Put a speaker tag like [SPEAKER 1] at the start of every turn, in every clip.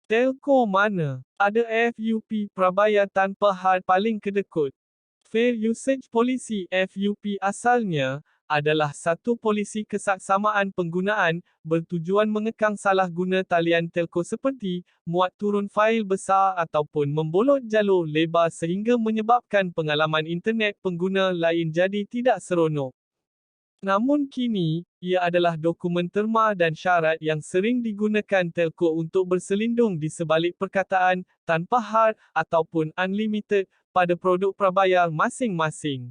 [SPEAKER 1] Telco mana ada FUP prabayar tanpa had paling kedekut? Fair Usage Policy (FUP) asalnya adalah satu polisi kesaksamaan penggunaan, bertujuan mengekang salah guna talian telco seperti, muat turun fail besar ataupun membolot jalur lebar sehingga menyebabkan pengalaman internet pengguna lain jadi tidak seronok. Namun kini, ia adalah dokumen terma dan syarat yang sering digunakan telco untuk berselindung di sebalik perkataan, tanpa had, ataupun unlimited, pada produk prabayar masing-masing.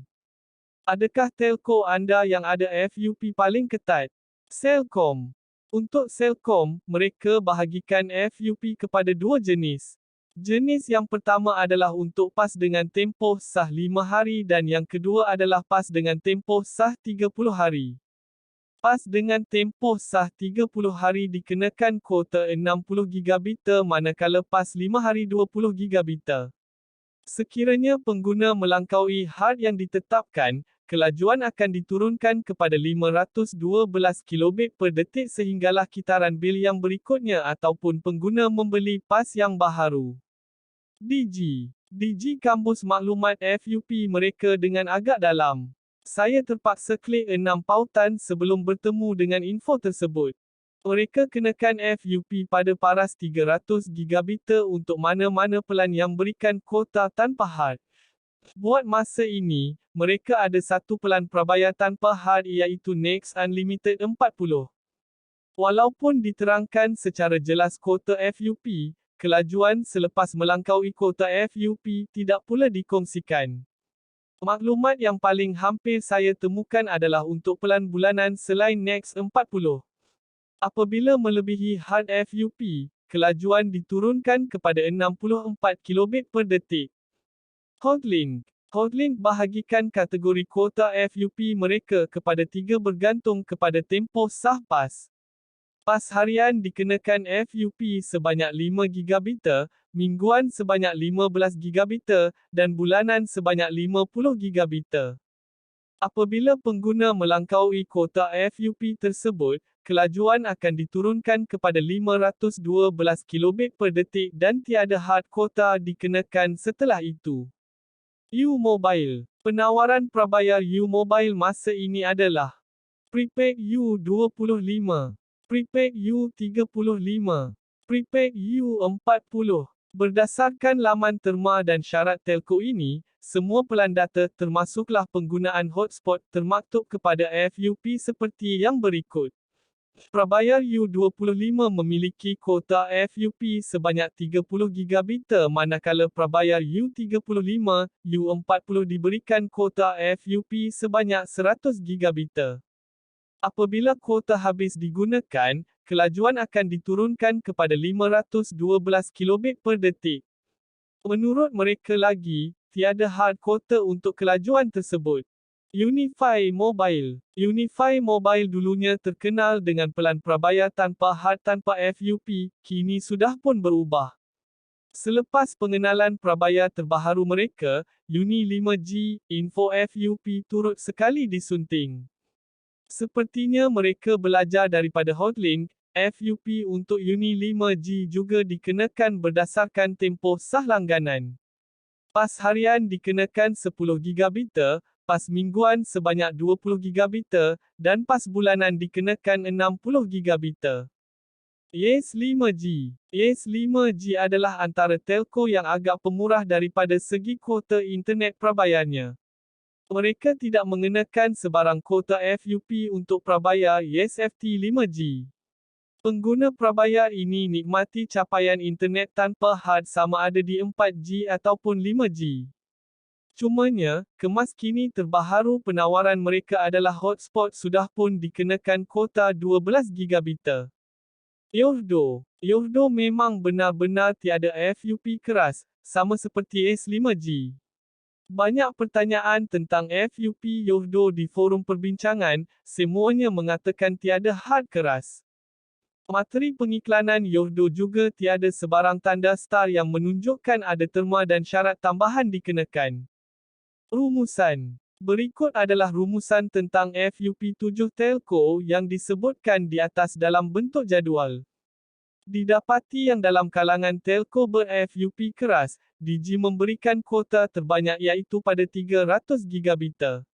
[SPEAKER 1] Adakah telco anda yang ada FUP paling ketat? Celcom. Untuk Celcom, mereka bahagikan FUP kepada dua jenis. Jenis yang pertama adalah untuk pas dengan tempoh sah 5 hari dan yang kedua adalah pas dengan tempoh sah 30 hari. Pas dengan tempoh sah 30 hari dikenakan kuota 60 GB manakala pas 5 hari 20 GB. Sekiranya pengguna melangkaui had yang ditetapkan, kelajuan akan diturunkan kepada 512 kilobit per detik sehinggalah kitaran bil yang berikutnya ataupun pengguna membeli pas yang baharu. Digi kambus maklumat FUP mereka dengan agak dalam. Saya terpaksa klik 6 pautan sebelum bertemu dengan info tersebut. Mereka kenakan FUP pada paras 300 GB untuk mana-mana pelan yang berikan kuota tanpa had. Buat masa ini, mereka ada satu pelan prabayar tanpa had iaitu Next Unlimited 40. Walaupun diterangkan secara jelas kuota FUP, kelajuan selepas melangkaui kuota FUP tidak pula dikongsikan. Maklumat yang paling hampir saya temukan adalah untuk pelan bulanan selain Next 40. Apabila melebihi had FUP, kelajuan diturunkan kepada 64 kilobit per detik. Hotlink bahagikan kategori kuota FUP mereka kepada 3 bergantung kepada tempoh sah pas. Pas harian dikenakan FUP sebanyak 5 GB, mingguan sebanyak 15 GB, dan bulanan sebanyak 50 GB. Apabila pengguna melangkaui kuota FUP tersebut, kelajuan akan diturunkan kepada 512 kilobit per detik dan tiada had kuota dikenakan setelah itu. U-Mobile. Penawaran prabayar U-Mobile masa ini adalah Prepaid U25, Prepaid U35, Prepaid U40. Berdasarkan laman terma dan syarat telco ini, semua pelan data termasuklah penggunaan hotspot termaktub kepada FUP seperti yang berikut. Prabayar U25 memiliki kuota FUP sebanyak 30 GB manakala prabayar U35, U40 diberikan kuota FUP sebanyak 100 GB. Apabila kuota habis digunakan, kelajuan akan diturunkan kepada 512 kilobit per detik. Menurut mereka lagi, tiada had kuota untuk kelajuan tersebut. Unify Mobile dulunya terkenal dengan pelan prabayar tanpa had tanpa FUP, kini sudah pun berubah. Selepas pengenalan prabayar terbaharu mereka, Uni 5G, info FUP turut sekali disunting. Sepertinya mereka belajar daripada Hotlink, FUP untuk Uni 5G juga dikenakan berdasarkan tempoh sah langganan. Pas harian dikenakan 10 GB, pas mingguan sebanyak 20 GB, dan pas bulanan dikenakan 60 GB. Yes 5G adalah antara telco yang agak pemurah daripada segi kuota internet prabayarnya. Mereka tidak mengenakan sebarang kuota FUP untuk prabayar Yes FT 5G. Pengguna prabayar ini nikmati capaian internet tanpa had sama ada di 4G ataupun 5G. Cumanya, kemas kini terbaharu penawaran mereka adalah hotspot sudah pun dikenakan kuota 12 GB. Yohdo memang benar-benar tiada FUP keras, sama seperti S5G. Banyak pertanyaan tentang FUP Yohdo di forum perbincangan, semuanya mengatakan tiada had keras. Materi pengiklanan Yohdo juga tiada sebarang tanda star yang menunjukkan ada terma dan syarat tambahan dikenakan. Rumusan. Berikut adalah rumusan tentang FUP 7 telco yang disebutkan di atas dalam bentuk jadual. Didapati yang dalam kalangan telco ber-FUP keras, Digi memberikan kuota terbanyak iaitu pada 300 gigabit.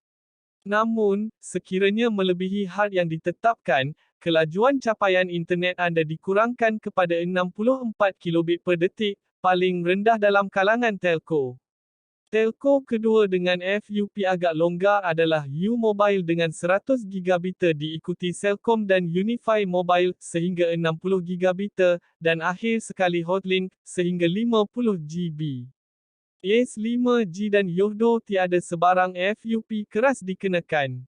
[SPEAKER 1] Namun, sekiranya melebihi had yang ditetapkan, kelajuan capaian internet anda dikurangkan kepada 64 kilobit per detik, paling rendah dalam kalangan telco. Telco kedua dengan FUP agak longgar adalah U-Mobile dengan 100 gigabit diikuti Celcom dan Unify Mobile sehingga 60 gigabit, dan akhir sekali Hotlink sehingga 50 GB. Yes 5G dan Yohdo tiada sebarang FUP keras dikenakan.